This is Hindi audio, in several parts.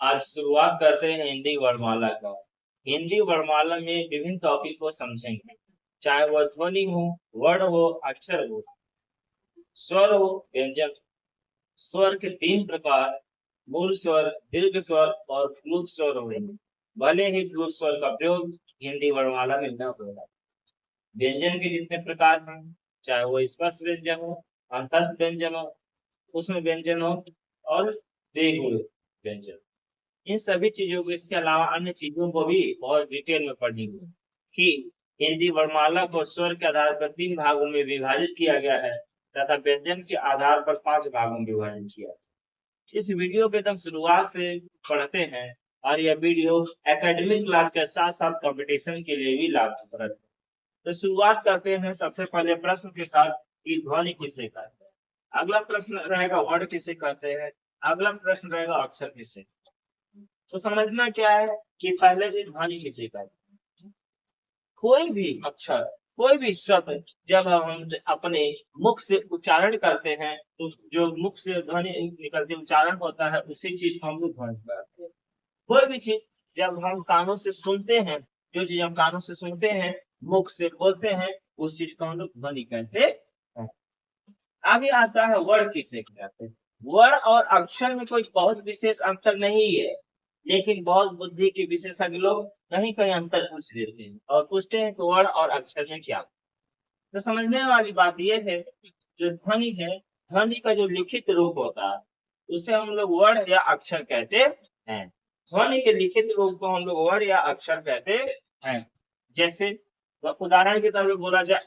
आज शुरुआत करते हैं हिंदी वर्णमाला का। हिंदी वर्णमाला में विभिन्न टॉपिक को समझेंगे, चाहे वह ध्वनि हो, वर्ण हो, अक्षर हो, स्वर हो, व्यंजन। स्वर के तीन प्रकार, मूल स्वर, दीर्घ स्वर और फ्लूट स्वर होंगे। भले ही फ्लूट स्वर का प्रयोग हिंदी वर्णमाला में न होगा। व्यंजन के जितने प्रकार हैं, चाहे वो स्पर्श व्यंजन हो, अंतस्थ व्यंजन हो, उसमें व्यंजन हो और देह व्यंजन, इन सभी चीजों को, इसके अलावा अन्य चीजों को भी बहुत डिटेल में पढ़ेंगे कि हिंदी वर्णमाला को स्वर के आधार पर तीन भागों में विभाजित किया गया है तथा व्यंजन के आधार पर पांच भागों में विभाजन किया है। इस वीडियो के एकदम शुरुआत से पढ़ते हैं और यह वीडियो एकेडमिक क्लास के साथ साथ कंपटीशन के लिए भी लाभप्रद है। तो शुरुआत करते हैं सबसे पहले प्रश्न के साथ कि ध्वनि किसे कहते हैं। अगला प्रश्न रहेगा वर्ण किसे कहते हैं। अगला प्रश्न रहेगा अक्षर किसे। तो समझना क्या है कि पहले से ध्वनि किसे कहते हैं। कोई भी अक्षर, कोई भी शब्द जब हम अपने मुख से उच्चारण करते हैं तो जो मुख से ध्वनि निकलती उच्चारण होता है उसी चीज को हम लोग ध्वनि कहते हैं। कोई भी चीज जब हम कानों से सुनते हैं, जो चीज हम कानों से सुनते हैं, मुख से बोलते हैं, उस चीज को हम लोग ध्वनि कहते हैं। आगे आता है वर्ण किसे कहते हैं। वर्ण और अक्षर में कोई बहुत विशेष अंतर नहीं है, लेकिन बहुत बुद्धि के विशेषज्ञ लोग कहीं कहीं अंतर पूछ देते हैं और पूछते हैं कि वर्ण और अक्षर में क्या। तो समझने वाली बात यह है, जो ध्वनि है, ध्वनि का जो लिखित रूप होता है उसे हम लोग वर्ण या अक्षर कहते हैं। ध्वनि के लिखित रूप को हम लोग वर्ण या अक्षर कहते हैं। जैसे उदाहरण के तौर पर बोला जाए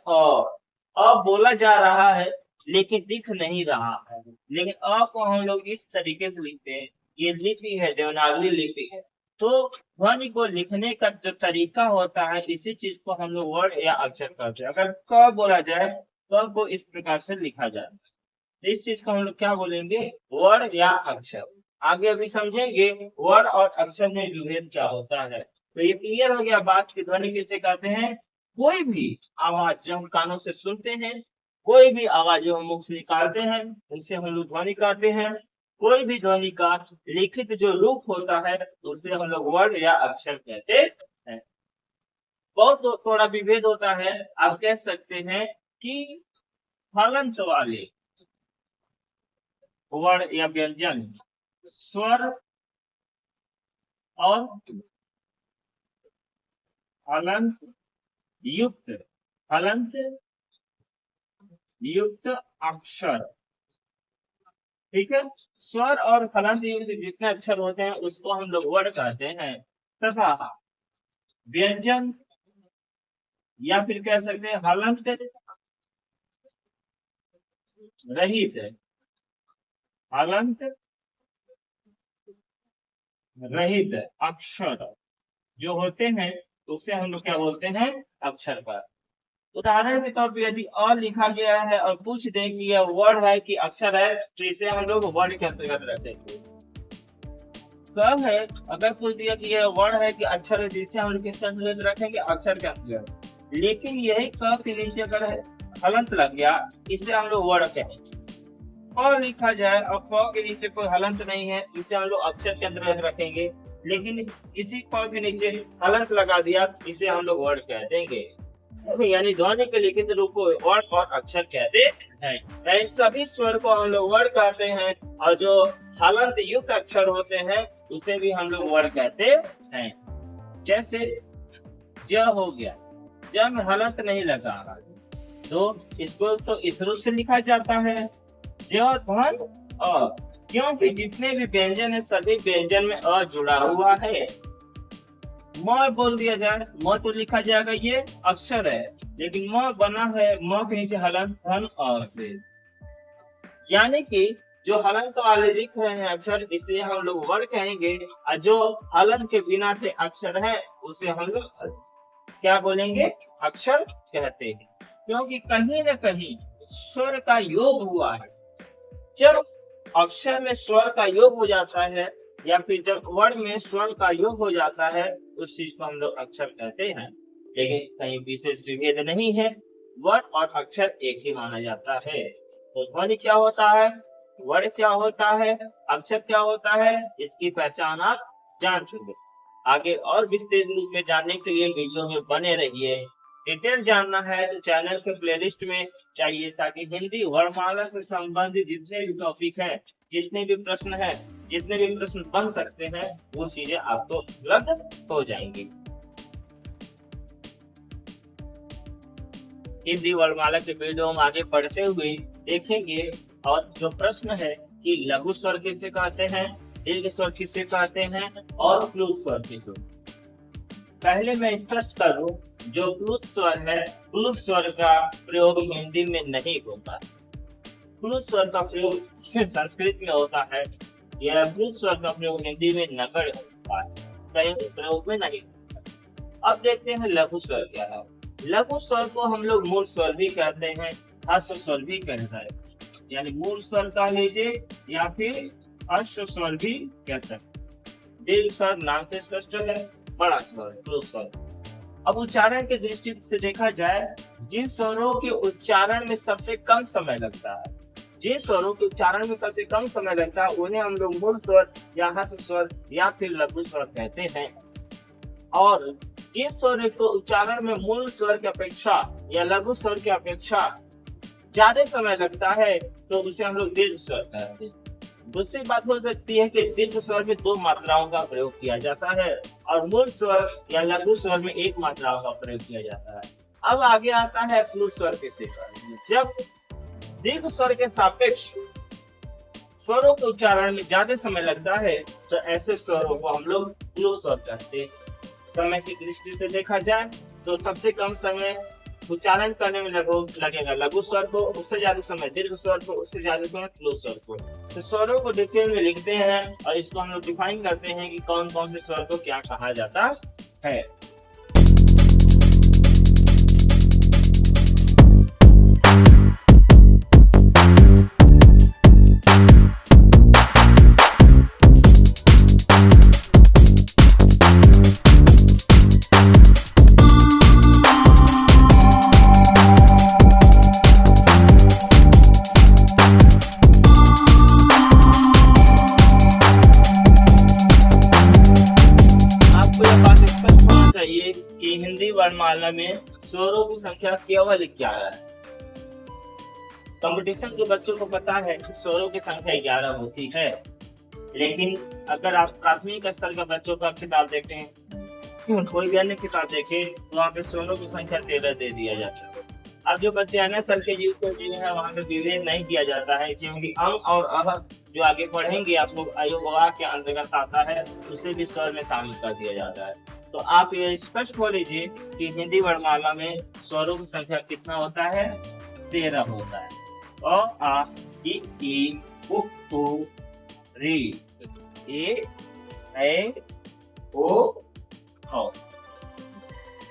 अ बोला जा रहा है लेकिन दिख नहीं रहा है, लेकिन अ को हम लोग इस तरीके से लिखते हैं, ये लिपि है, देवनागरी लिपि है। तो ध्वनि को लिखने का जो तरीका होता है, इसी चीज को हम लोग वर्ण या अक्षर कहते हैं। अगर क बोला जाए क को इस प्रकार से लिखा जाए तो इस चीज को हम लोग क्या बोलेंगे, वर्ण या अक्षर। आगे अभी समझेंगे वर्ण और अक्षर में विभेद क्या होता है। तो ये क्लियर हो गया बात की ध्वनि किसे कहते हैं। कोई भी आवाज जो हम कानों से सुनते हैं, कोई भी आवाज जो हम मुख से निकालते हैं, उसे हम लोग ध्वनि कहते हैं। कोई भी ध्वनि का लिखित जो रूप होता है उसे हम लोग वर्ण या अक्षर कहते हैं। बहुत थोड़ा विभेद होता है। आप कह सकते हैं कि हलंत वाले वर्ण या व्यंजन स्वर और हलंत युक्त, हलंत युक्त अक्षर, ठीक है। स्वर और हलंत युक्त जितने अक्षर होते हैं उसको हम लोग वर्ण कहते हैं, तथा व्यंजन या फिर कह सकते हैं हलंत रहित, हलंत रहित अक्षर जो होते हैं उसे हम लोग क्या बोलते हैं, अक्षर पर। उदाहरण के तौर पर यदि अ लिखा गया है और पूछ दे कि यह वर्ण है कि अक्षर है, तो इसे हम लोग वर्ण के अंतर्गत रखेंगे। क है, अगर पूछ दिया कि यह वर्ण है कि अक्षर है, जिसे हम लोग किसके अंतर्गत रखेंगे, अक्षर के अंतर्गत। लेकिन यही क के नीचे अगर हलंत लग गया, इसे हम लोग वर्ण कहेंगे। क लिखा जाए और क के नीचे कोई हलंत नहीं है, इसे हम लोग अक्षर के अंतर्गत रखेंगे। लेकिन इसी क के नीचे हलंत लगा दिया, इसे हम लोग वर्ण कह देंगे। यानी ध्वनि के लिखित रूप को वर्ण और अक्षर कहते हैं। इन सभी स्वर को हम लोग वर्ण कहते हैं और जो हलंत युक्त अक्षर होते हैं उसे भी हम लोग वर्ण कहते हैं। जैसे ज हो गया, ज में हलंत नहीं लगा तो इसको तो इस रूप से लिखा जाता है, ज ध्वन अ, क्योंकि जितने भी व्यंजन है सभी व्यंजन में अ जुड़ा हुआ है। म बोल दिया जाए, म तो लिखा जाएगा ये अक्षर है, लेकिन म बना है म के नीचे हलंत धन अ से। यानी कि जो हलंत वाले लिख रहे हैं अक्षर, इसे हम लोग वर्ण कहेंगे, और जो हलंत के बिना के अक्षर है उसे हम लोग क्या बोलेंगे, अक्षर कहते हैं। क्योंकि कहीं न कहीं स्वर का योग हुआ है। जब अक्षर में स्वर का योग हो जाता है या फिर जब वर्ण में स्वर का योग हो जाता है, उस चीज को हम लोग अक्षर कहते हैं। लेकिन कहीं विशेष विभेद नहीं है, वर्ण और अक्षर एक ही माना जाता है। तो ध्वनि क्या होता है, वर्ड क्या होता है, अक्षर क्या होता है, इसकी पहचान आप जान चुके। आगे और विस्तृत रूप में जानने के लिए वीडियो में बने रहिए। डिटेल जानना है तो चैनल के प्लेलिस्ट में चाहिए, ताकि हिंदी वर्णमाला से संबंधित जितने भी टॉपिक है, जितने भी प्रश्न है, जितने भी प्रश्न बन सकते हैं, वो चीजें आपको उपलब्ध हो जाएंगी। हिंदी वर्णमाला के वीडियो हम आगे पढ़ते हुए देखेंगे। और जो प्रश्न है कि लघु स्वर किसे कहते हैं, दीर्घ स्वर किसे कहते हैं और प्लुत स्वर किसे। पहले मैं स्पष्ट कर दूं, जो प्लुत स्वर है, प्लुत स्वर का प्रयोग हिंदी में नहीं होता। प्लुत स्वर का प्रयोग संस्कृत में होता है, यह प्लुत स्वर का प्रयोग हिंदी में नगण्य होता है, कहीं प्रयोग में नहीं होता। अब देखते हैं लघु स्वर क्या है। लघु स्वर को हम लोग मूल स्वर भी कहते हैं, ह्रस्व स्वर भी कहते हैं, यानी मूल स्वर कह लीजिए या फिर ह्रस्व स्वर भी कह सकते। दीर्घ स्वर नाम से स्पष्ट है, बड़ा स्वर, प्लुत स्वर। अब उच्चारण की दृष्टि से देखा जाए, जिन स्वरों के उच्चारण में सबसे कम समय लगता है, जिन स्वरों के उच्चारण में सबसे कम समय लगता है, उन्हें हम लोग मूल स्वर या ह्रस्व स्वर या फिर लघु स्वर कहते हैं। और जिन स्वर को उच्चारण में मूल स्वर की अपेक्षा या लघु स्वर की अपेक्षा ज्यादा समय लगता है, तो उसे हम लोग दीर्घ स्वर कहते हैं। दूसरी बात हो सकती है कि दीर्घ स्वर में 2 मात्राओं का प्रयोग किया जाता है और मूल स्वर या लघु स्वर में 1 मात्राओं का प्रयोग किया जाता है। अब आगे आता है प्लुत स्वर किसे कहते हैं। जब दीर्घ स्वर के सापेक्ष स्वरों के उच्चारण में ज्यादा समय लगता है, तो ऐसे स्वरों को हम लोग प्लुत स्वर कहते हैं। समय की दृष्टि से देखा जाए तो सबसे कम समय उच्चारण करने में लगेगा लघु स्वर को, उससे ज्यादा समय दीर्घ स्वर को, उससे ज्यादा समय प्लुत स्वर को। तो स्वरों को डिटेल में लिखते हैं और इसको हम लोग डिफाइन करते हैं कि कौन कौन से स्वर को क्या कहा जाता है। हिंदी वर्णमाला में स्वरों की संख्या केवल 11 है। कंपटीशन के बच्चों को पता है कि स्वरों की संख्या 11 होती है, लेकिन अगर आप प्राथमिक स्तर के बच्चों का किताब देखें, कोई भी अन्य किताब देखें, तो वहाँ पे स्वरों की संख्या 13 दे दिया जाता है। अब जो बच्चे अन्य स्तर के जीव को जीव है, वहाँ पे विवेक नहीं किया जाता है, क्योंकि अंग और अह जो आगे पढ़ेंगे आप लोग अयोगवा के अंतर्गत आता है, उसे भी स्वर में शामिल कर दिया जाता है। तो आप ये स्पष्ट हो लीजिए कि हिंदी वर्णमाला में स्वरों की संख्या कितना होता है, 13 होता है। अ आ इ उ ऋ ए ऐ ओ औ।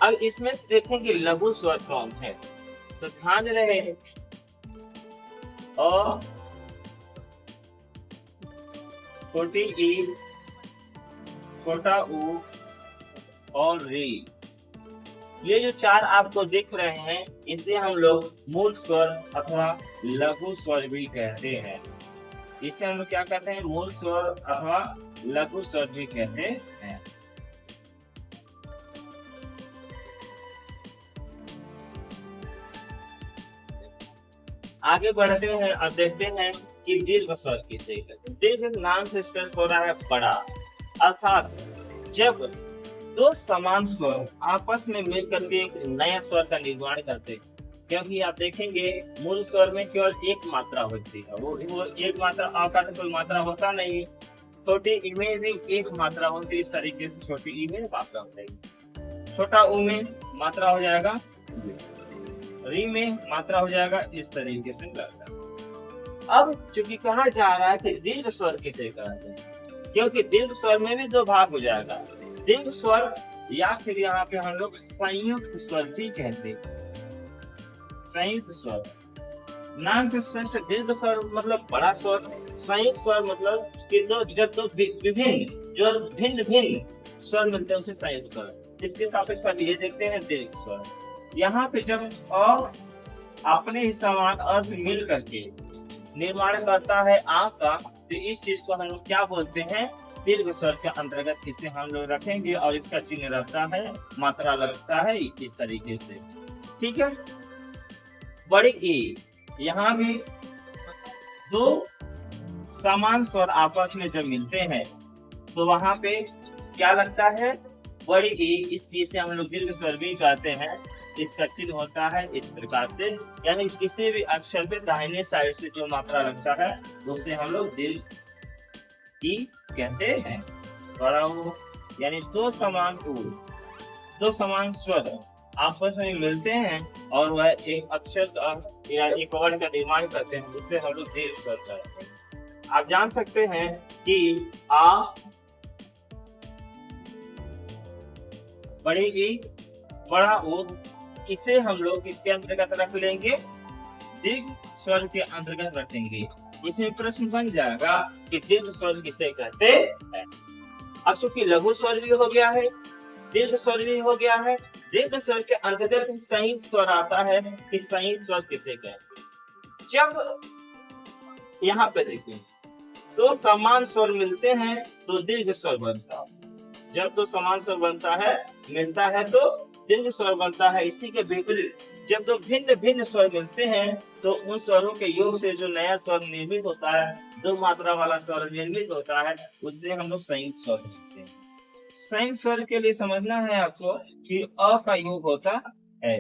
अब इसमें से देखेंगे लघु स्वर कौन है, तो ध्यान रहे अ, छोटी ई, छोटा ऊ और री। ये जो 4 आपको दिख रहे हैं, इसे हम लोग मूल स्वर अथवा लघु स्वर भी कहते हैं। इसे हम लोग क्या कहते हैं, मूल स्वर अथवा लघु स्वर भी कहते हैं। आगे बढ़ते हैं और देखते हैं कि दीर्घ स्वर किसे कहते हैं। दीर्घ नाम से स्पष्ट हो रहा है बड़ा, अर्थात जब 2 समान स्वर आपस में मिलकर के एक नया स्वर का निर्माण करते हैं। क्योंकि आप देखेंगे मूल स्वर में केवल 1 मात्रा होती है, वो 1 मात्रा आ का कोई मात्रा होता नहीं। छोटी ई में भी 1 मात्रा होती है, इस तरीके से छोटी ई में मात्रा हो जाएगी, छोटा ऊ में मात्रा हो जाएगा, री में मात्रा हो जाएगा, इस तरीके से लगता। अब चूंकि कहा जा रहा है कि दीर्घ स्वर किसे कहते हैं, क्योंकि दीर्घ स्वर में भी 2 भाग हो जाएगा, दीर्घ स्वर या फिर यहाँ पे हम लोग संयुक्त स्वर भी कहते हैं। संयुक्त स्वर नाम से स्पष्ट, दीर्घ स्वर मतलब बड़ा स्वर, संयुक्त स्वर मतलब कि जब विभिन्न जो भिन्न भिन्न स्वर मिलते हैं उसे संयुक्त स्वर। इसके सापेक्ष पर ये देखते हैं दीर्घ स्वर। यहाँ पे जब अ अपने ही समान अ से मिल करके निर्माण करता है आ का, तो इस चीज को हम लोग क्या बोलते हैं, दीर्घ स्वर के अंतर्गत इसे हम लोग रखेंगे और इसका चिन्ह रहता है, मात्रा लगता है इस तरीके से। ठीक है। बड़ी ई, यहाँ भी दो समान स्वर आपस में जब मिलते हैं तो वहां पे क्या लगता है, बड़ी ई, इसलिए से हम लोग दीर्घ स्वर भी कहते हैं। इसका चिन्ह होता है इस प्रकार से, यानी किसी भी अक्षर पे दाहिने साइड से जो मात्रा लगता है उसे हम लोग दीर्घ ई कहते हैं। बड़ा ऊ, यानी दो समान स्वर आपस में मिलते हैं और वह एक अक्षर का या एक वर्ड का निर्माण करते हैं, उससे हम लोग दीर्घ स्वर कहते हैं। आप जान सकते हैं कि आ, बड़ी ई, बड़ा ऊ, इसे हम लोग इसके अंतर्गत रख लेंगे, दीर्घ स्वर के अंतर्गत रखेंगे। इसमें प्रश्न बन जाएगा कि दीर्घ स्वर किसे कहते हैं। अब चूंकि लघु स्वर भी हो गया है, दीर्घ स्वर भी हो गया है, दीर्घ स्वर के अंतर्गत संयुक्त स्वर आता है। इस संयुक्त स्वर किसे कहते हैं, जब यहाँ पे देखिए दो समान स्वर मिलते हैं तो दीर्घ स्वर बनता है। जब दो समान स्वर बनता है, मिलता है तो दीर्घ स्वर बनता है। इसी के विपरीत जब दो भिन्न भिन्न स्वर मिलते हैं तो उन स्वरों के योग से जो नया स्वर निर्मित होता है, दो मात्रा वाला स्वर निर्मित होता है, उससे हम लोग संयुक्त स्वर कहते हैं। संयुक्त स्वर के लिए समझना है आपको कि अ का योग होता है,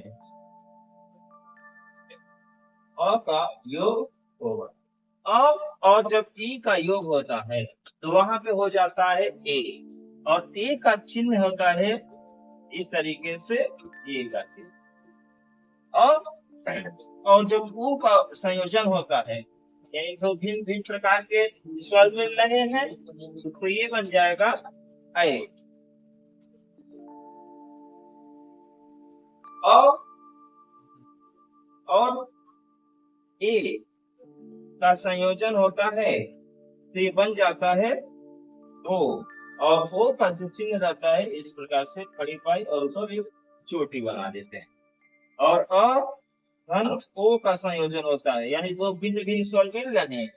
अ का योग होगा और जब ई का योग होता है तो वहां पे हो जाता है ए, और ए का चिन्ह होता है इस तरीके से, ए का चिन्ह। और जब ऊ का संयोजन होता है, यानी दो भिन्न भिन्न प्रकार के स्वर मिल रहे हैं, तो ये बन जाएगा ए। और ए का संयोजन होता है तो ये बन जाता है ओ, और ओ का जो चिन्ह रहता है इस प्रकार से खड़ी पाई और उसको भी चोटी बना देते हैं। और धन ओ का संयोजन होता है, यानी दो भिन्न भिन्न स्वर मिल रहे हैं,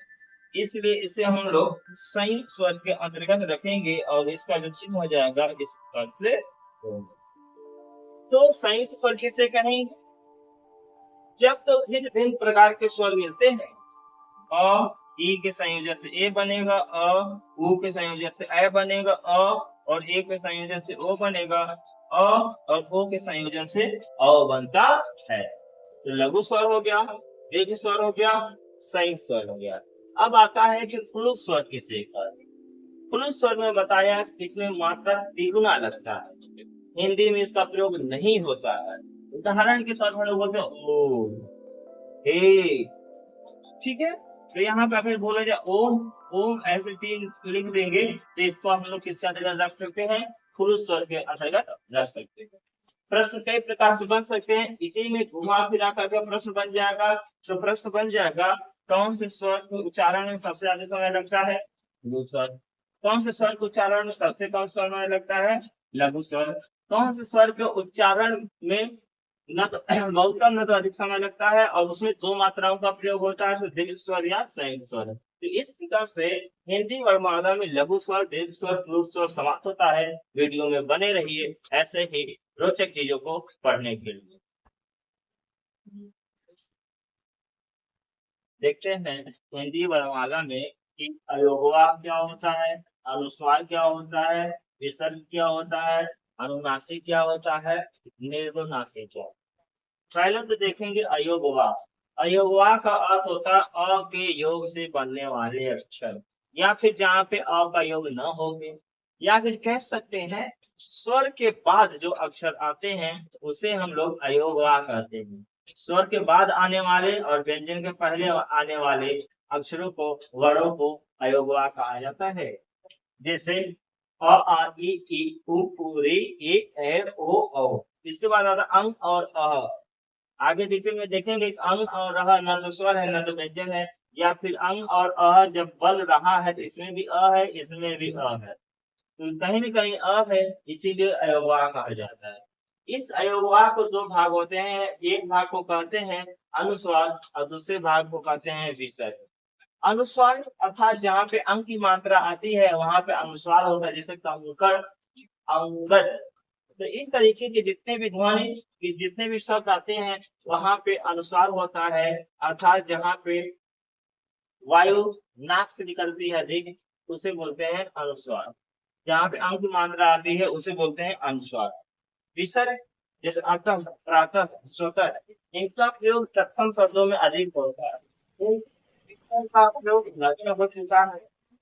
इसलिए इसे हम लोग संयुक्त स्वर के अंतर्गत रखेंगे और इसका जो चिन्ह हो जाएगा इस प्रकार से। तो संयुक्त स्वर किसे कहेंगे, जब तो भिन्न भिन्न प्रकार के स्वर मिलते हैं, अ ई के संयोजन से ए बनेगा, अ उ के संयोजन से ए बनेगा, अ और ए के संयोजन से ओ बनेगा, अ और ओ के संयोजन से अ बनता है। तो लघु स्वर हो गया, दीर्घ स्वर हो गया, संयुक्त स्वर हो गया। अब आता है कि प्लुत स्वर किसे कहते हैं। प्लुत स्वर में बताया इसमें मात्रा तिगुना लगता है, हिंदी में इसका प्रयोग नहीं होता है। उदाहरण के तौर पर बोलते हैं ओ, हे, ठीक है। तो यहाँ पे अगर बोला जाए ओम, ओम ऐसे तीन लिख देंगे तो इसको हम लोग किसके अंतर्गत रख सकते हैं, प्लुत स्वर के अंतर्गत रख सकते हैं। प्रश्न कई प्रकार से बन सकते हैं, इसी में घुमा फिरा करके प्रश्न बन जाएगा। तो प्रश्न बन जाएगा, कौन से स्वर को उच्चारण में सबसे ज्यादा समय लगता है, लघु स्वर। कौन से स्वर को उच्चारण में सबसे कम समय लगता है, लघु स्वर। कौन से स्वर के उच्चारण में न तो बहुत कम न तो अधिक समय लगता है और उसमें दो मात्राओं का प्रयोग होता है, तो दीर्घ स्वर या संयुक्त स्वर। तो इस प्रकार से हिंदी वर्णमाला में लघु स्वर, दीर्घ स्वर, प्लुत स्वर समाप्त होता है। वीडियो में बने रहिए ऐसे ही रोचक चीजों को पढ़ने के लिए। देखते हैं हिंदी वर्णमाला में कि अयोगवा क्या होता है, अनुस्वार क्या होता है, विसर्ग क्या होता है, अनुनासिक क्या होता है, निर्नुनासिक क्या। पहले तो देखेंगे अयोगवा। अयोगवा का अर्थ होता है अ के योग से बनने वाले अक्षर, या फिर जहाँ पे अ का योग न होगे, या फिर कह सकते हैं स्वर के बाद जो अक्षर आते हैं उसे हम लोग अयोगवा कहते हैं। स्वर के बाद आने वाले और व्यंजन के पहले आने वाले अक्षरों को, वर्णों को अयोगवा कहा जाता है। जैसे अ आ ई उ री ए ओ औ। इसके बाद आता अंग और अह। आगे डिटेल में देखेंगे अंग और अह न तो स्वर है न तो व्यंजन है, या फिर अंग और अह जब बल रहा है तो इसमें भी अ है, इसमें भी अ है, तो कहीं न कहीं अ है, इसीलिए अयोगवा कहा जाता है। इस अयोगवा को दो भाग होते हैं, एक भाग को कहते हैं अनुस्वार और दूसरे भाग को कहते हैं विसर्ग। अनुस्वार अर्थात जहाँ पे अंग की मात्रा आती है वहां पे अनुस्वार होता है, जैसे कंकड़, अंगद। तो इस तरीके के जितने भी ध्वनि के जितने भी शब्द आते हैं वहां पे अनुस्वार होता है, अर्थात जहाँ पे वायु नाक से निकलती है अधिक उसे बोलते हैं अनुस्वार। जहाँ पे अंग की मात्रा आती है उसे बोलते हैं अनुस्वार। विसर्ग जैसे अतः, प्रातः, स्वतः, इनका प्रयोग तत्सम शब्दों में अधिक होता है। इन विसर्ग का प्रयोग नष्ट हो चुका है,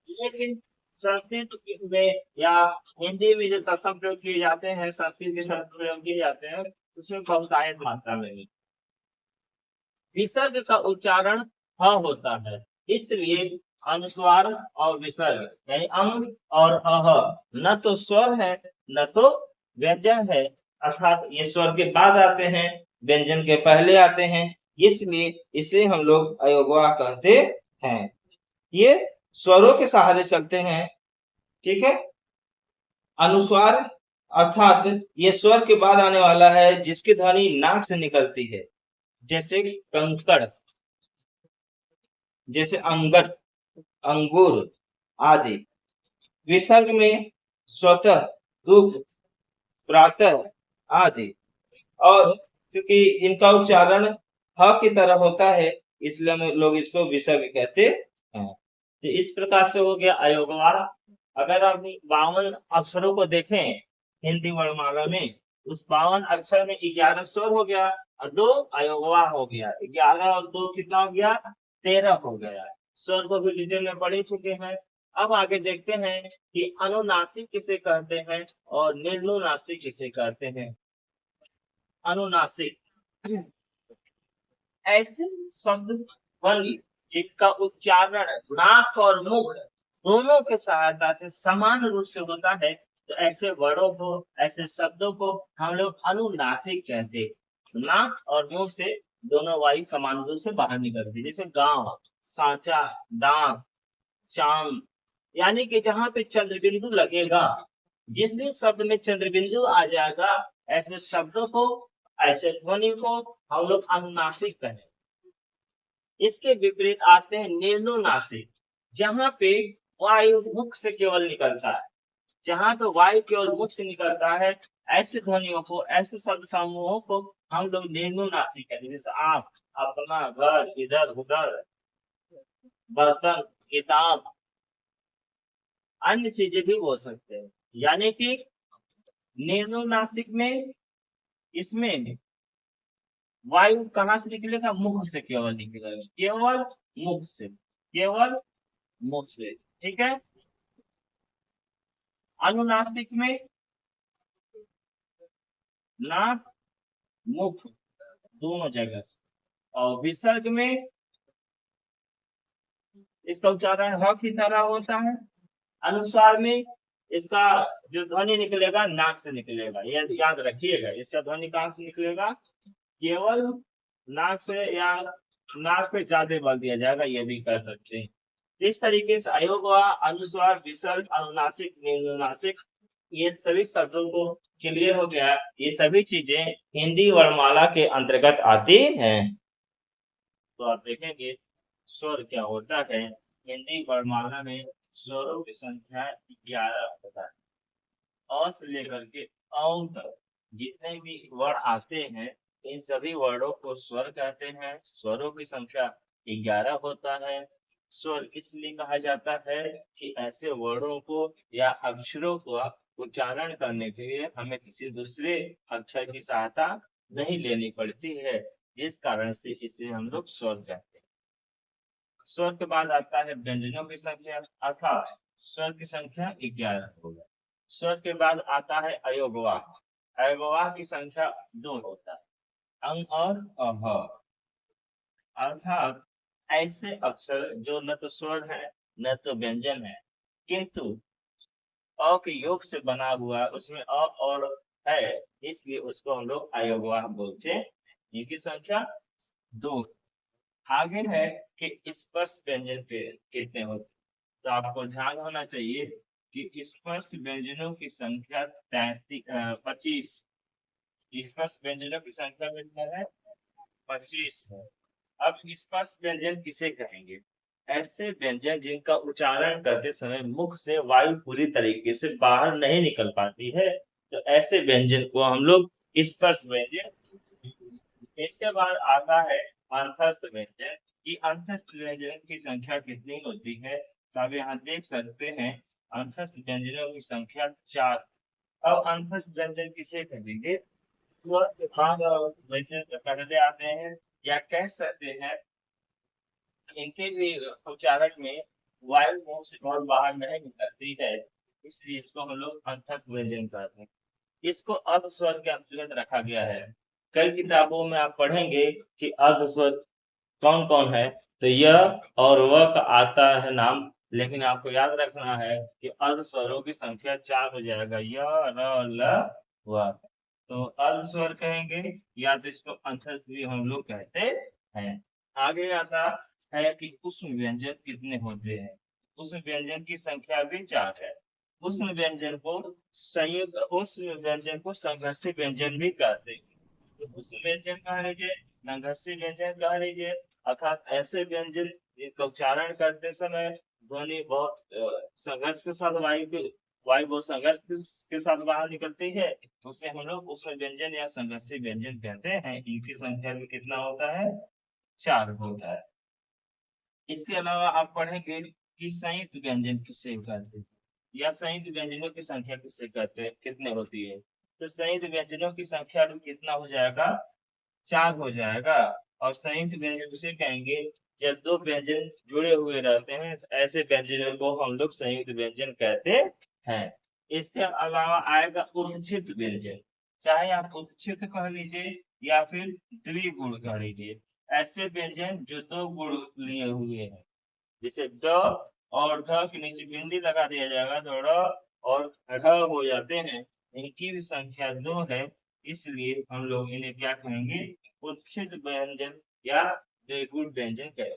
लेकिन संस्कृत में या हिंदी में जो तत्सम प्रयोग किए जाते हैं, संस्कृत के शब्द प्रयोग किए जाते हैं, उसमें बहुतायत मात्रा में है। विसर्ग का उच्चारण ह होता है, इसलिए अनुस्वार और विसर्ग यानी अंग और अह न तो स्वर है न तो व्यंजन है, अर्थात ये स्वर के बाद आते हैं, व्यंजन के पहले आते हैं, इसलिए इसे हम लोग अयोगवा कहते हैं। ये स्वरों के सहारे चलते हैं, ठीक है। अनुस्वार अर्थात ये स्वर के बाद आने वाला है जिसकी ध्वनि नाक से निकलती है, जैसे कंकड़, जैसे अंगद, अंगूर आदि। विसर्ग में स्वतः, दुख, प्रातः आदि। और क्योंकि इनका उच्चारण ह की तरह होता है इसलिए हम लोग इसको विसर्ग कहते हैं। तो इस प्रकार से हो गया अयोगवार। अगर आप 52 अक्षरों को देखें हिंदी वर्णमाला में, उस 52 अक्षर में 11 स्वर हो गया और 2 अयोगवार हो गया। 11 और 2 कितना हो गया? 13 हो गया। स्वर को भी डिटेल में पढ़ चुके हैं। अब आगे देखते हैं कि अनुनासिक किसे कहते हैं और निर्नुनासिक किसे कहते हैं। अनुनासिक ऐसे शब्द ध्वनि जिनका उच्चारण नाक और मुख दोनों के सहायता से समान रूप से होता है, तो ऐसे वर्णों को, ऐसे शब्दों को हम लोग अनुनासिक कहते हैं। नाक और मुंह से दोनों वायु समान रूप से बाहर निकलती है, जैसे गांव, सांचा, दांत, चांद। यानी कि जहाँ पे चंद्र बिंदु लगेगा, जिस भी शब्द में चंद्र बिंदु आ जाएगा, ऐसे शब्दों को, ऐसे ध्वनि को हम लोग अनुनासिक कहें। इसके विपरीत आते हैं निर्नुनासिक, जहाँ पे वायु मुख से केवल निकलता है। जहाँ पे वायु केवल मुख से निकलता है, ऐसे ध्वनियों को, ऐसे शब्द समूहों को हम लोग निर्नुनासिक कहते हैं, जैसे आप, अपना, घर, इधर उधर, बर्तन, किताब, अन्य चीजें भी बोल सकते हैं। यानी कि निर्नुनासिक में इसमें वायु कहाँ से निकलेगा? मुख से केवल निकलेगा, केवल मुख से, केवल मुख से, ठीक है। अनुनासिक में नाक, मुख दोनों जगह से, और विसर्ग में इसका उच्चारण ह की तरह होता है। अनुस्वार में इसका जो ध्वनि निकलेगा नाक से निकलेगा, ये याद रखिएगा। इसका ध्वनि कहाँ से निकलेगा? केवल नाक से, या नाक पे ज्यादा बल दिया जाएगा, ये भी कर सकते हैं। इस तरीके से अयोगवा, अनुस्वार, विसर्ग, अनुनासिक, निर्नुनासिक, ये सभी शब्दों को क्लियर हो गया। ये सभी चीजें हिंदी वर्णमाला के अंतर्गत आती हैं। तो आप देखेंगे स्वर क्या होता है। हिंदी वर्णमाला में स्वरों की संख्या 11 होता है। अ से लेकर के औ तक जितने भी वर्ण आते हैं, इन सभी वर्णों को स्वर कहते हैं। स्वरों की संख्या 11 होता है। स्वर इसलिए कहा जाता है कि ऐसे वर्णों को या अक्षरों को उच्चारण करने के लिए हमें किसी दूसरे अक्षर की सहायता नहीं लेनी पड़ती है, जिस कारण से इसे हम लोग स्वर कहते हैं। स्वर के बाद आता है व्यंजनों की संख्या, अर्थात स्वर की संख्या 11 होगा। स्वर के बाद आता है अयोगवा। अयोगवा की संख्या 2 होता है, अंग और अह, अर्थात ऐसे अक्षर जो न तो स्वर है न तो व्यंजन है, किंतु अ के योग से बना हुआ है, उसमें अ और है, इसलिए उसको हम लोग अयोगवा बोलते हैं। इनकी संख्या 2। आगे है कि स्पर्श व्यंजन पे कितने होते, तो आपको ध्यान होना चाहिए कि स्पर्श व्यंजनों की संख्या 25। स्पर्श व्यंजनों की संख्या कितना है? 25 है। अब स्पर्श व्यंजन किसे कहेंगे? ऐसे व्यंजन जिनका उच्चारण करते समय मुख से वायु पूरी तरीके से बाहर नहीं निकल पाती है, तो ऐसे व्यंजन को हम लोग स्पर्श व्यंजन। इसके बाद आता है अंतस्थ व्यंजन। कि अंतस्थ व्यंजन की संख्या कितनी होती है, तो आप यहाँ देख सकते हैं अंतस्थ व्यंजनों की संख्या 4। अब अंतस्थ व्यंजन किसे कहेंगे, वो व्यंजन कहते आते हैं, या कह सकते हैं इनके भी उच्चारण में वायु मुंह से बहुत बाहर नहीं निकलती है, इसलिए इसको हम लोग अंतस्थ व्यंजन कहते हैं। इसको अर्ध स्वर के अंतर्गत रखा गया है। कई किताबों में आप पढ़ेंगे कि अर्ध स्वर कौन कौन है, तो यह और वह का आता है नाम, लेकिन आपको याद रखना है कि अर्ध स्वरों की संख्या 4 हो जाएगा, य र ल व। तो अर्ध स्वर कहेंगे, या तो इसको अंतस्थ भी हम लोग कहते हैं। आगे आता है कि उष्म व्यंजन कितने होते हैं। उष्म व्यंजन की संख्या भी 4 है। उष्म व्यंजन को संयुक्त उष्म व्यंजन को संघर्षी व्यंजन भी कहते हैं। तो उष्म व्यंजन कह लीजिए, संघर्षी व्यंजन कह लीजिए, अर्थात ऐसे व्यंजन जिनका उच्चारण करते समय ध्वनि बहुत संघर्ष के साथ वायु बहुत संघर्ष के साथ बाहर निकलती है, तो उसे हम लोग उष्म व्यंजन या संघर्षी व्यंजन कहते हैं। इनकी संख्या भी कितना होता है, 4 होता है। इसके अलावा आप पढ़ेंगे कि संयुक्त व्यंजन किसे कहते हैं, या संयुक्त व्यंजनों की संख्या किसे कहते हैं, कितने होती है। तो संयुक्त व्यंजनों की संख्या भी कितना हो जाएगा, 4 हो जाएगा। और संयुक्त व्यंजन उसे कहेंगे जब दो व्यंजन जुड़े हुए रहते हैं, तो ऐसे व्यंजनों को हम लोग संयुक्त व्यंजन कहते हैं। इसके अलावा आएगा उत्क्षिप्त व्यंजन। चाहे आप उत्क्षिप्त कह लीजिए या फिर द्विगुण कह लीजिए, ऐसे व्यंजन जो 2 गुण लिए हुए हैं, जैसे ड और ढ के नीचे बिंदी लगा दिया जाएगा, तो ड़ और ढ हो जाते हैं। इनकी भी संख्या 2 है, इसलिए हम लोग इन्हें क्या कहेंगे, उत्क्षिप्त व्यंजन या द्विगुण व्यंजन कहें।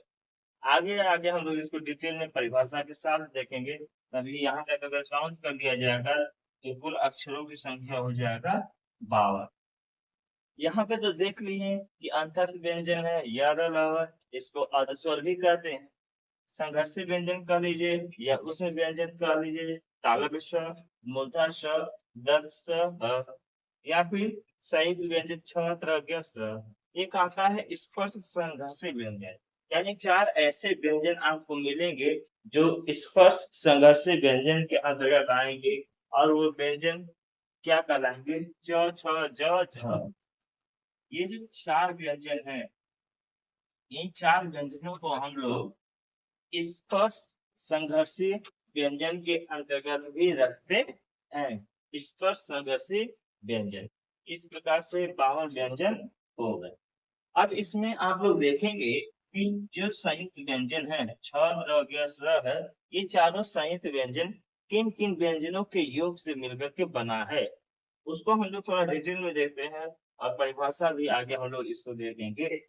आगे आगे हम लोग इसको डिटेल में परिभाषा के साथ देखेंगे। तभी यहाँ तक अगर काउंट कर दिया जाएगा तो कुल अक्षरों की संख्या हो जाएगा 52। यहाँ पे तो देख लिए कि अंतस्थ व्यंजन है य र ल व, इसको अधस्वर भी कहते हैं। संघर्षी व्यंजन कह लीजिए या उसमें व्यंजन कह लीजिए, तालव्य श, मूर्धन्य श, दर्घ स, या फिर संयुक्त व्यंजन छ त्र ज्ञ स। एक आता है स्पर्श संघर्षी व्यंजन, यानी 4 ऐसे व्यंजन आपको मिलेंगे जो स्पर्श संघर्षी व्यंजन के अंतर्गत आएंगे, और वो व्यंजन क्या कहलाएंगे, च छ ज झ। ये जो 4 व्यंजन हैं, इन 4 व्यंजनों को हम लोग स्पर्श संघर्षी व्यंजन के अंतर्गत भी रखते हैं। स्पर्श संघर्षी व्यंजन, इस प्रकार से 52 व्यंजन हो गए। अब इसमें आप लोग देखेंगे कि जो संयुक्त व्यंजन है छ र ज्ञ स है, ये चारों संयुक्त व्यंजन किन किन व्यंजनों के योग से मिलकर के बना है, उसको हम लोग थोड़ा डिटेल में देखते हैं, और परिभाषा भी आगे हम लोग इसको देखेंगे।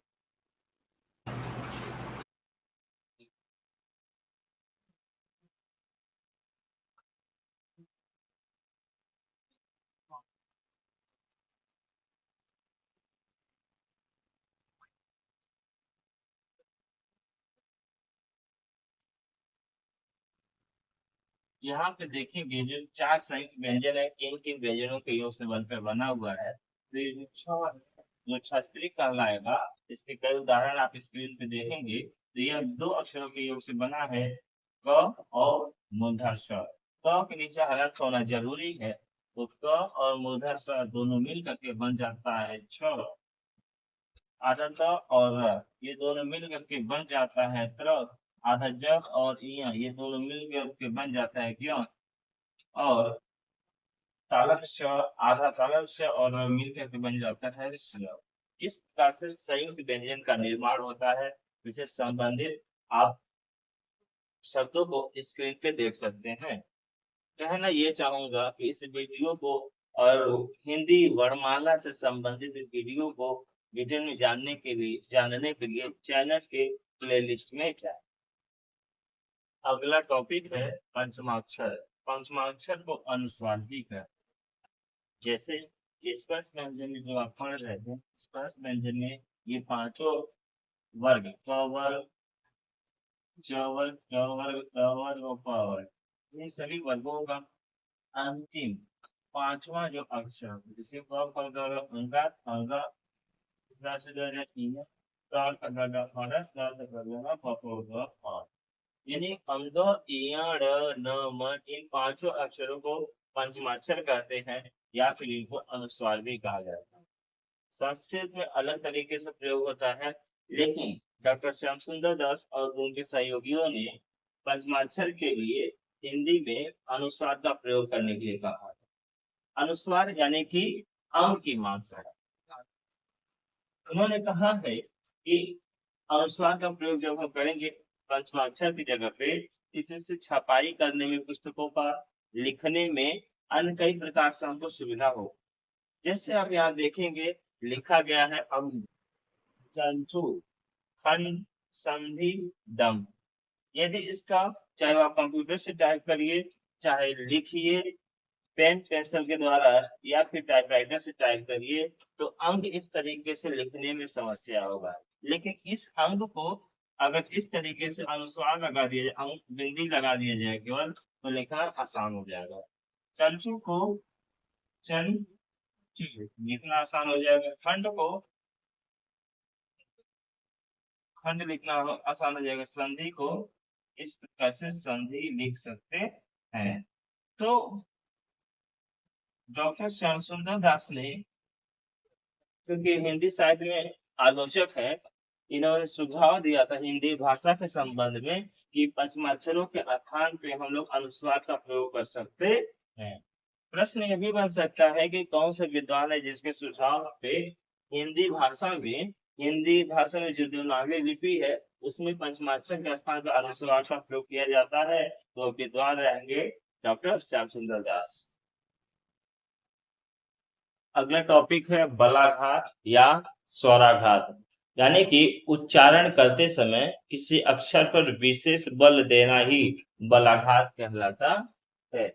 यहाँ पे देखेंगे जो 4 संयुक्त व्यंजन है, किन किन व्यंजनों के योग से बनकर बना हुआ है। तो ये जो जो छतरी कहलाएगा, इसके कई उदाहरण आप स्क्रीन पे देखेंगे, तो यह 2 अक्षरों के योग से बना है, क और मूर्धन्य ष। क के नीचे हलंत होना जरूरी है, तो क और मूर्धन्य ष दोनों मिल करके बन जाता है छ। आधा त और र, ये दोनों मिल करके बन जाता है त्र। आधा ज और इ, ये दोनों मिल करके बन जाता है ज्ञ। और तालव्य श, आधा तालव्य श और र मिल करके बन जाता है श। इस प्रकार से संयुक्त व्यंजन का निर्माण होता है, जिसे संबंधित आप शब्दों को स्क्रीन पे देख सकते हैं। कहना ये चाहूंगा कि इस वीडियो को और हिंदी वर्णमाला से संबंधित वीडियो को डिटेल में जानने के लिए चैनल के प्लेलिस्ट में जाए। अगला टॉपिक है पंचमाक्षर। पंचमाक्षर को अनुस्वार भी है। जैसे स्पर्श व्यंजन में जो आप पढ़ रहे थे, स्पर्श व्यंजन में ये पांचों वर्ग क वर्ग, चवर्ग कवर्ग कवर्ग और पवर्ग, ये सभी वर्गों का अंतिम पांचवा जो अक्षर जिसे क ख ग घ अंगात अंगा से जो है तीन है, क ख ग घ ङ ङ च छ ज झ प प ग प, यानी अंग इया ड़ न म इन पांचों अक्षरों को पंचमाक्षर कहते हैं या फिर इनको अनुस्वार भी कहा जाता है। संस्कृत में अलग तरीके से प्रयोग होता है, लेकिन डॉक्टर श्याम सुंदर दास और उनके सहयोगियों ने पंचमाक्षर के लिए हिंदी में अनुस्वार का प्रयोग करने के लिए कहा है। अनुस्वार यानी कि अंग की मात्रा। उन्होंने कहा है कि अनुस्वार का प्रयोग जब हम करेंगे पंचमाक्षर की जगह पे, इससे छपाई करने में, पुस्तकों पर लिखने में अन्य कई प्रकार से हमको सुविधा हो। जैसे आप यहाँ देखेंगे लिखा गया है अंग, चंचू, खंड, संधि, दम। यदि इसका चाहे आप कंप्यूटर से टाइप करिए, चाहे लिखिए पेन पेंसिल के द्वारा या फिर टाइपराइटर से टाइप करिए, तो अंग इस तरीके से लिखने में समस्या होगा। लेकिन इस अंग को अगर इस तरीके से अनुस्वार लगा दिया जाए, अंग बिंदी लगा दिया जाए केवल, तो लिखना आसान हो जाएगा। चंचू को चन लिखना आसान हो जाएगा, खंड को खंड लिखना आसान हो जाएगा, संधि को इस प्रकार से संधि लिख सकते हैं। तो डॉक्टर श्याम सुंदर दास ने, क्योंकि हिंदी साहित्य में आलोचक है, इन्होंने सुझाव दिया था हिंदी भाषा के संबंध में कि पंचमाक्षरों के स्थान पे हम लोग अनुस्वार का प्रयोग कर सकते हैं। प्रश्न यह भी बन सकता है कि कौन सा विद्वान है जिसके सुझाव पे हिंदी भाषा में जो देवनागरी लिपि है उसमें पंचमाक्षर के स्थान पर अनुस्वार का प्रयोग किया जाता है, तो विद्वान रहेंगे डॉक्टर श्याम सुंदर दास। अगला टॉपिक है बलाघात या स्वराघात, यानी कि उच्चारण करते समय किसी अक्षर पर विशेष बल देना ही बलाघात कहलाता है।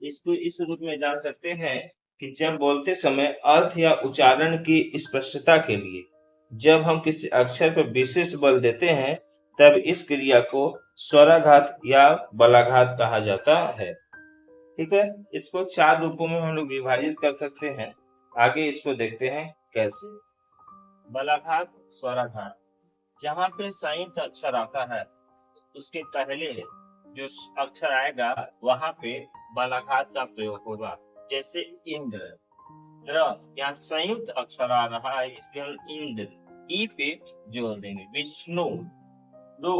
इसको इस रूप में जान सकते हैं कि जब बोलते समय अर्थ या उच्चारण की स्पष्टता के लिए जब हम किसी अक्षर पर विशेष बल देते हैं, तब इस क्रिया को स्वराघात या बलाघात कहा जाता है। ठीक है, इसको चार रूपों में हम लोग विभाजित कर सकते हैं। आगे इसको देखते हैं कैसे। बलाघात, स्वराघात, जहाँ पे संयुक्त अक्षर आता है उसके पहले जो अक्षर आएगा वहां पे बलाघात का प्रयोग होगा। जैसे इंद्र, यहाँ संयुक्त अक्षर आ रहा है, इसके हम इंद्र ई पे जोड़ देंगे। विष्णु, दो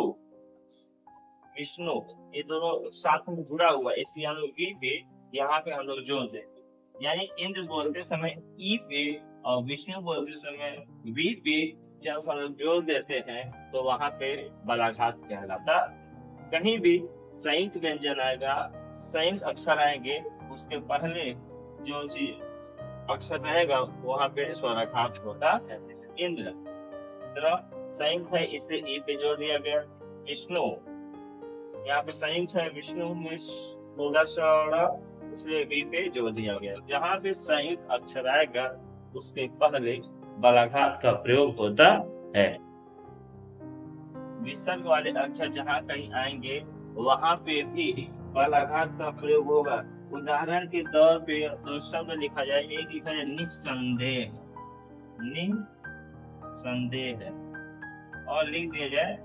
विष्णु, ये दोनों साथ में जुड़ा हुआ है, इसलिए हम लोग वी पे यहाँ पे हम लोग जोड़ देंगे। यानी इंद्र बोलते समय ई पे और विष्णु बोलते समय वी पे जब हम लोग जोड़ देते हैं तो वहां पे बलाघात कहलाता। कहीं भी संयुक्त व्यंजन आएगा, संयुक्त अक्षर आएंगे, उसके पहले जो चीज अक्षर रहेगा वहां पे स्वराघात होता है। जैसे इंद्र संयुक्त है इसलिए ई पे जोड़ दिया गया। विष्णु यहाँ पे संयुक्त है, विष्णु में इसलिए वी पे जोड़ दिया गया। जहाँ पे संयुक्त अक्षर आएगा उसके पहले बलाघात का प्रयोग होता है। विसर्ग वाले अक्षर जहाँ कहीं आएंगे वहां पे भी बलाघात का प्रयोग होगा। उदाहरण के तौर पे दो शब्द लिखा जाए, एक लिखा जाए निसंदेह, निसंदेह, और लिख दिया जाए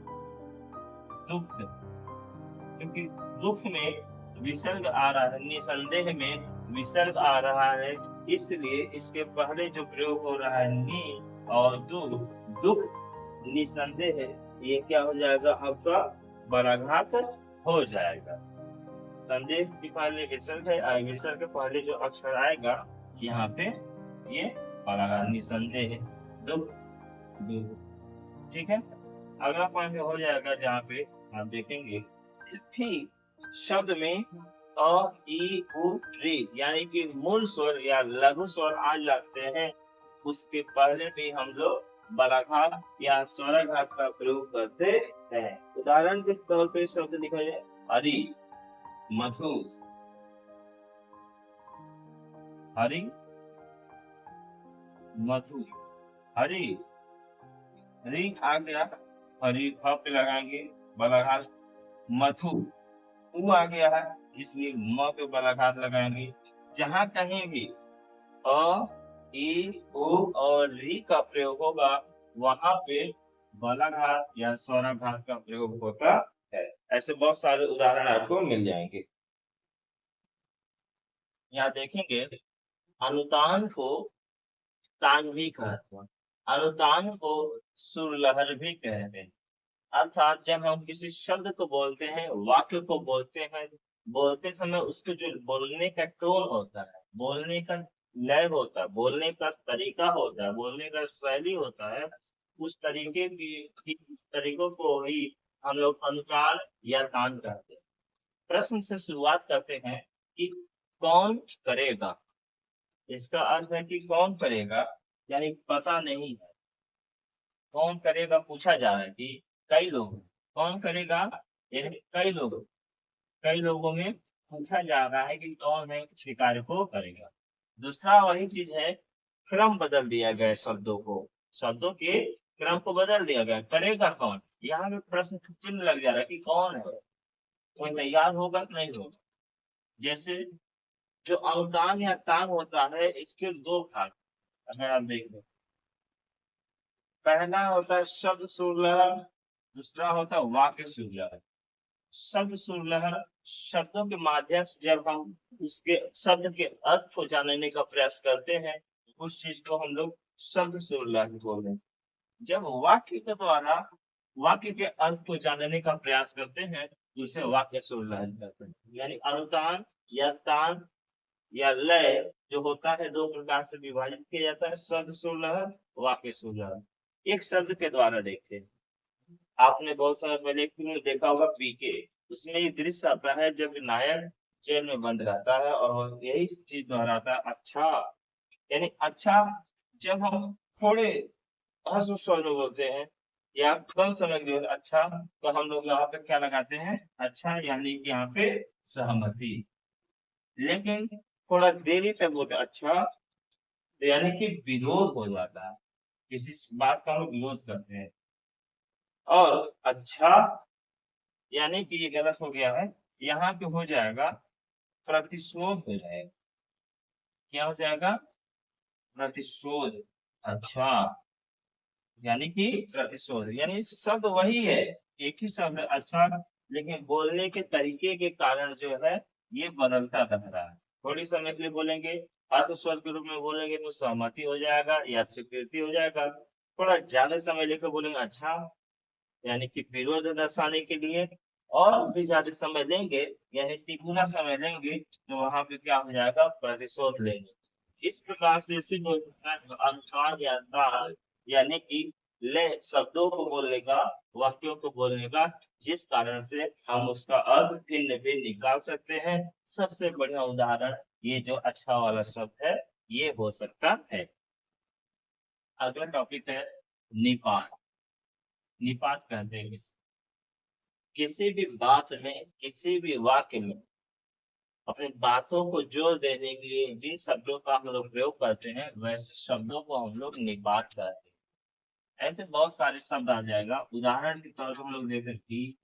दुख, क्योंकि दुख में विसर्ग आ रहा है, निसंदेह में विसर्ग आ रहा है, इसलिए इसके पहले जो प्रयोग हो रहा है नि और दुख निसंदेह, ये क्या हो जाएगा आपका बलाघात हो जाएगा। संदेह के पहले विसर्ग है, विसर्ग के पहले जो अक्षर आएगा यहाँ पे ये बलाघात, निसंदेह, दुख। ठीक है, अगला पॉइंट हो जाएगा जहाँ पे आप देखेंगे शब्द में अ ई उ री यानी कि मूल स्वर या लघु स्वर आ जाते हैं, उसके पहले भी हम लोग बलाघात या स्वराघात का प्रयोग करते हैं। उदाहरण के तौर पे शब्द लिखा जाए हरि, मधु, हरि, मधु, हरि, री आ गया, हरि फ पे लगाएंगे बलाघात मधु, ऊ आ गया है, इसलिए म पे बलाघात लगाएंगे। जहां कहीं भी अ, ई, उ और री का प्रयोग होगा वहां पे बलाघात या स्वराघात का प्रयोग होता है। ऐसे बहुत सारे उदाहरण आपको मिल जाएंगे। यहाँ देखेंगे, अनुतान को तान भी कहते हैं, अनुतान को सुरलहर भी कहते हैं। अर्थात जब हम किसी शब्द को बोलते हैं, वाक्य को बोलते हैं, बोलते समय उसके जो बोलने का टोन होता है, बोलने का लय होता है, बोलने का तरीका होता है, बोलने का शैली होता है, उस तरीकों को ही हम लोग अनुकार या तान कहते हैं। प्रश्न से शुरुआत करते हैं कि कौन करेगा। इसका अर्थ है कि कौन करेगा, यानी पता नहीं है। कौन करेगा पूछा जा रहा है कि कई लोग, कौन करेगा यानी कई लोगों में पूछा जा रहा है कि कौन है किसी कार्य को करेगा। दूसरा वही चीज है, क्रम बदल दिया गया शब्दों को, शब्दों के क्रम को बदल दिया गया। करेगा कौन, यहाँ पे प्रश्न चिन्ह लग जा रहा है कि कौन है, कोई तैयार होगा कि नहीं होगा। जैसे जो अनुदान या तान होता है, इसके दो भाग अगर आप देख लो, पहला होता है शब्द सुरलहर, दूसरा होता है वाक्य सुरलहर। शब्द सुरलहर, शब्दों के माध्यम से जब हम उसके शब्द के अर्थ को जानने का प्रयास करते हैं, उस चीज को हम लोग शब्द सुरलहर बोलते हैं। जब वाक्य के द्वारा वाक्य के अर्थ को जानने का प्रयास करते हैं, तो उसे वाक्य सुरलहर कहते हैं। यानी अनुतान या तान या लय जो होता है, दो प्रकार से विभाजित किया जाता है, शब्द सुरलहर, वाक्य सुरलहर। एक शब्द के द्वारा देखते हैं, आपने बहुत समय पहले एक फिल्म देखा होगा पीके, उसमें एक दृश्य आता है जब नायक जेल में बंद रहता है और वो यही चीज दोहराता है, अच्छा। यानी अच्छा जब हम थोड़े हर्ष स्वर में बोलते हैं या कम समय के लिए अच्छा, तो हम लोग यहाँ पे क्या लगाते हैं, अच्छा, यानी कि यहाँ पे सहमति। लेकिन थोड़ा देरी तक बोलते अच्छा, तो यानी कि विरोध हो जाता है, किसी बात का हम विरोध करते हैं। और अच्छा यानी कि ये गलत हो गया है, यहाँ पे हो जाएगा प्रतिशोध हो जाएगा। क्या हो जाएगा, प्रतिशोध। अच्छा यानी कि प्रतिशोध, यानी शब्द वही है, एक ही शब्द अच्छा, लेकिन बोलने के तरीके के कारण जो है ये बदलता रह रहा है। थोड़ी समय के लिए बोलेंगे, हर्ष स्वर के रूप में बोलेंगे तो सहमति हो जाएगा या स्वीकृति हो जाएगा। थोड़ा ज्यादा समय लेकर बोलेंगे अच्छा, यानी कि विरोध दर्शाने के लिए, और भी ज्यादा समय लेंगे यानी तिगुना समय लेंगे, तो वहां पे क्या हो जाएगा, प्रतिशोध लेंगे। इस प्रकार से सिर्फ अनुसार या ताल, यानी कि ले शब्दों को बोलने का, वाक्यों को बोलने का, जिस कारण से हम उसका अर्थ भिन्न भिन्न निकाल सकते हैं। सबसे बढ़िया उदाहरण ये जो अच्छा वाला शब्द है ये हो सकता है। अगला टॉपिक है निपात। निपात कहते हैं किसी भी बात में, किसी भी वाक्य में अपनी बातों को जोर देने के लिए जिन शब्दों का हम लोग प्रयोग करते हैं, वैसे शब्दों को हम लोग निपात कहते हैं। ऐसे बहुत सारे शब्द आ जाएगा, उदाहरण के तौर पर हम लोग देखें कि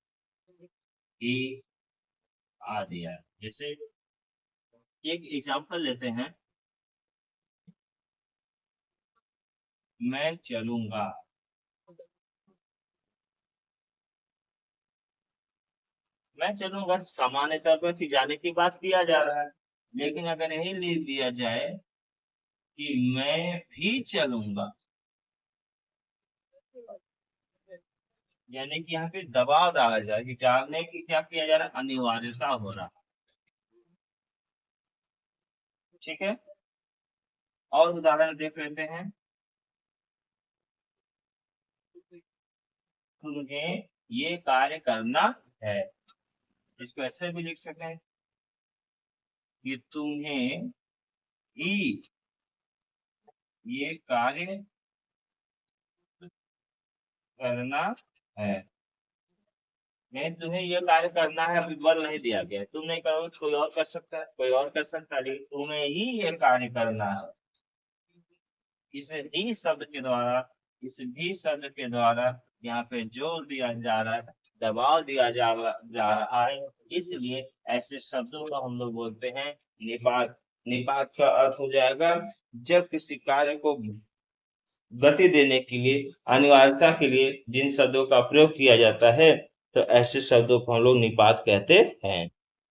आ दिया। जैसे एक एग्जांपल लेते हैं, मैं चलूंगा। मैं चलूंगा सामान्य तौर पर कि जाने की बात किया जा रहा है, लेकिन अगर यही लिख दिया जाए कि मैं भी चलूंगा, यानी कि यहाँ पे दबाव डाला जाए कि जाने की क्या किया जा रहा है, अनिवार्यता हो रहा। ठीक है, और उदाहरण देख लेते हैं। तुम्हें ये कार्य करना है, इसको ऐसे भी लिख सकते हैं कि तुम्हें ही ये कार्य करना है। नहीं, तुम्हें ये कार्य करना है, अभी बल नहीं दिया गया, तुम नहीं करोगे तो कोई और कर सकता है, कोई और कर सकता है, लेकिन तुम्हें ही ये कार्य करना है। इस ही शब्द के द्वारा, इस भी शब्द के द्वारा यहाँ पे जोर दिया जा रहा है, दबाव दिया जा रहा है, इसलिए ऐसे शब्दों को हम लोग बोलते हैं निपात। निपात का अर्थ हो जाएगा जब किसी कार्य को गति देने के लिए, अनिवार्यता के लिए जिन शब्दों का प्रयोग किया जाता है, तो ऐसे शब्दों को हम लोग निपात कहते हैं।